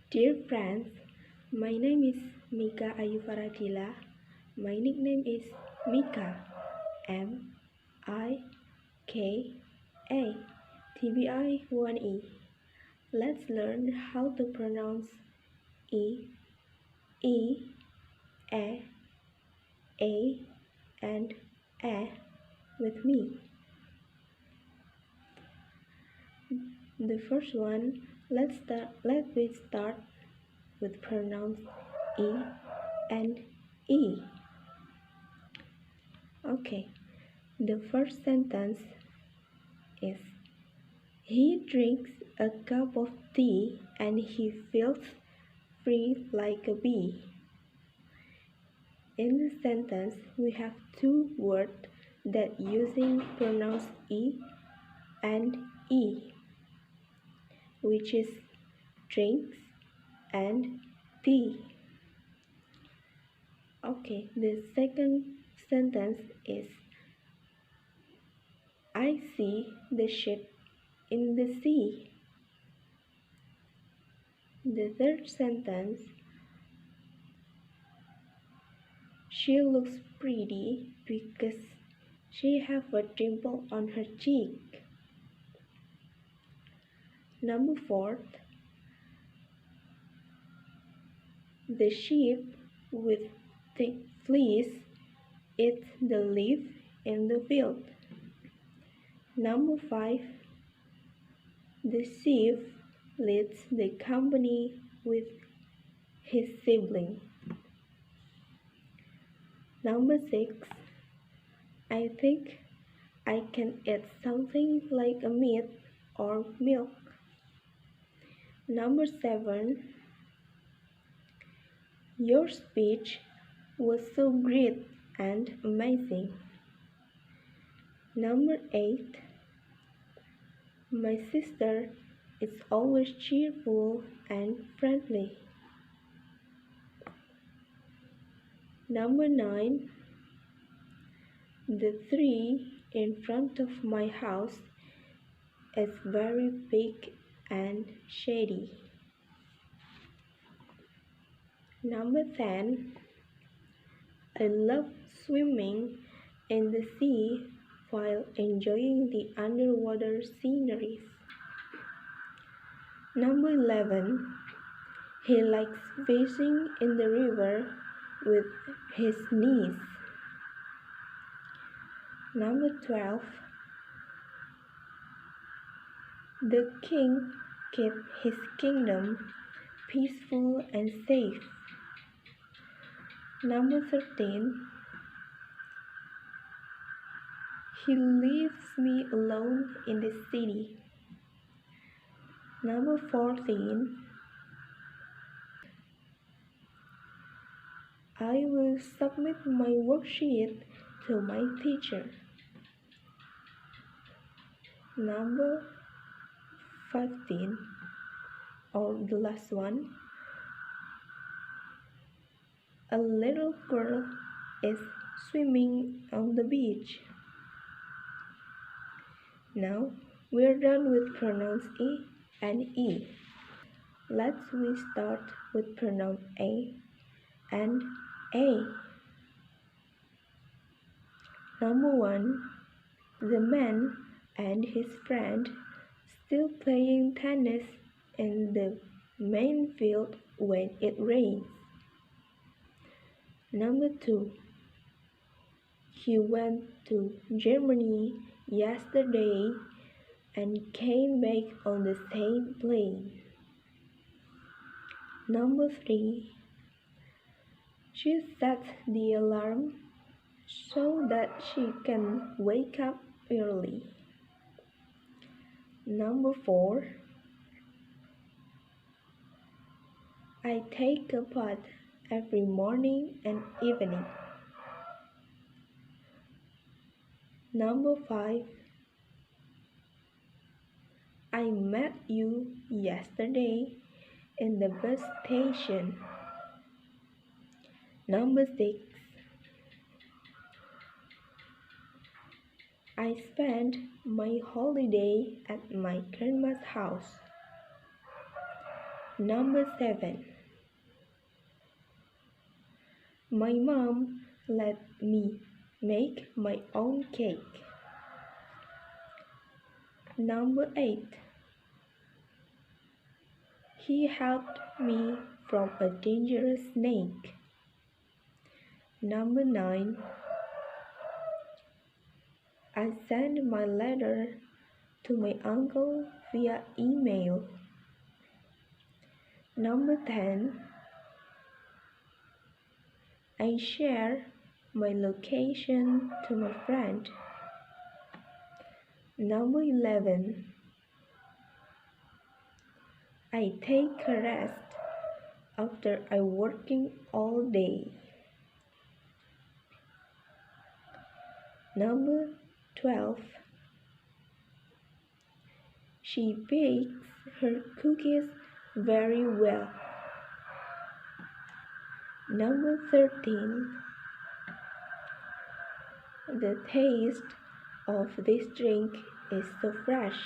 Dear friends, my name is Mika Faradila. My nickname is Mika. Mika 1E. Let's learn how to pronounce E, E, A, and E with me. The first one, let me start with pronounce E and E. Okay, the first sentence is he drinks a cup of tea and he feels free like a bee. In the sentence, we have two words that using pronounce E and E, which is drinks and tea. Okay, the second sentence is I see the ship in the sea. The third sentence, she looks pretty because she has a dimple on her cheek. Number 4, the sheep with thick fleece eats the leaf in the field. Number 5, the thief leads the company with his sibling. Number 6, I think I can eat something like a meat or milk. Number 7, your speech was so great and amazing. Number 8, my sister is always cheerful and friendly. Number 9, the tree in front of my house is very big and shady. Number 10, I love swimming in the sea while enjoying the underwater sceneries. Number 11, he likes fishing in the river with his niece. Number 12, the king keeps his kingdom peaceful and safe. Number 13, he leaves me alone in the city. Number 14, I will submit my worksheet to my teacher. Number 15, or the last one, a little girl is swimming on the beach. Now we are done with pronounce E and E. Let's start with pronoun A and A. Number 1, the man and his friend still playing tennis in the main field when it rains. Number 2, he went to Germany yesterday and came back on the same plane. Number 3, she set the alarm so that she can wake up early. Number 4, I take a bath every morning and evening. Number 5, I met you yesterday in the bus station. Number 6, I spent my holiday at my grandma's house. Number 7. My mom let me make my own cake. Number 8. He helped me from a dangerous snake. Number 9. I sent my letter to my uncle via email. Number 10. I share my location to my friend. Number 11. I take a rest after I working all day. Number 12. She bakes her cookies very well. Number 13. The taste of this drink is so fresh.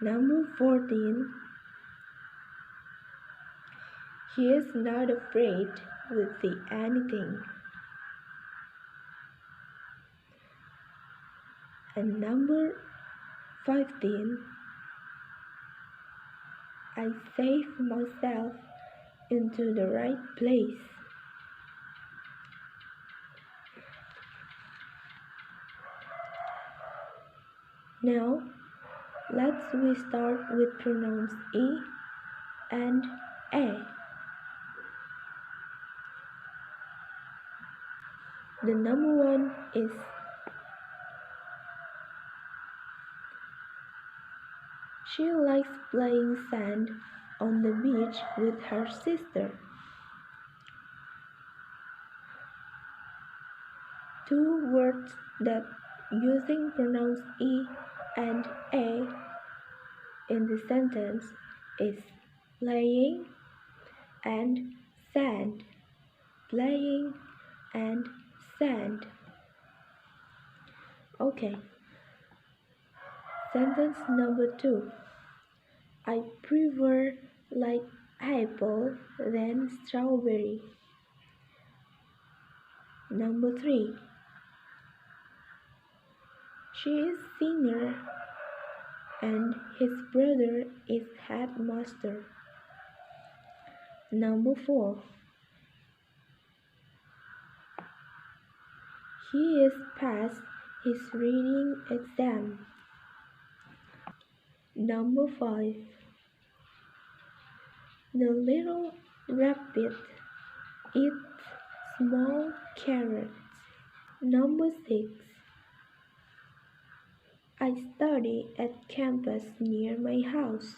Number 14. He is not afraid to see anything. And number 15. I save myself into the right place. Now, we start with pronouns E and A. The number 1 is she likes playing sand on the beach with her sister. 2 words that using pronouns E and A in the sentence is playing and sand. Playing and sand. Okay. Sentence number 2. I prefer like apple than strawberry. Number 3. She is senior and his brother is headmaster. Number 4. He is past his reading exam. Number 5. The little rabbit eats small carrots. Number 6. I study at campus near my house.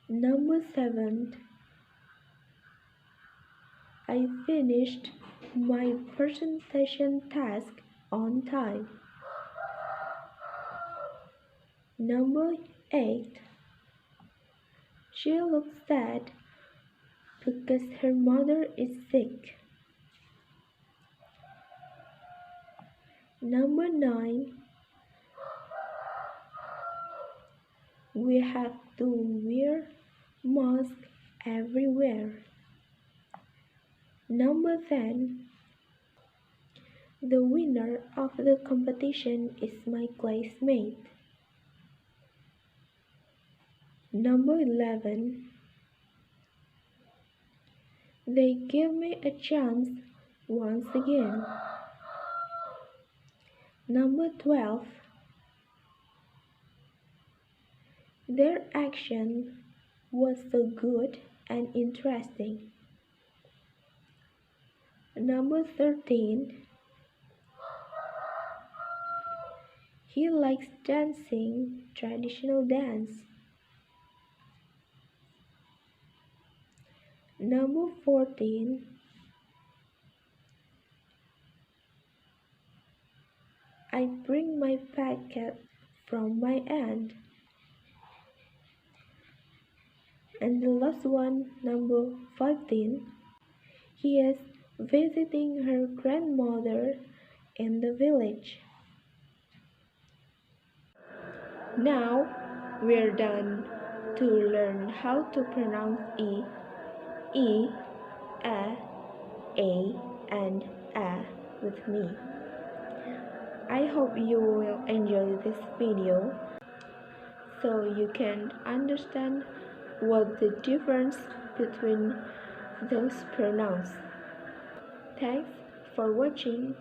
Number 7. I finished my presentation task on time. Number 8. She looks sad because her mother is sick. Number 9. We have to wear masks everywhere. Number 10. The winner of the competition is my classmate. Number 11. They give me a chance once again. Number 12. Their action was so good and interesting. Number 13. He likes dancing traditional dance. Number 14. I bring my packet from my aunt. And the last one, number 15. He is visiting her grandmother in the village. Now we're done to learn how to pronounce E, A, and A with me. I hope you will enjoy this video so you can understand what the difference between those pronouns. Thanks for watching.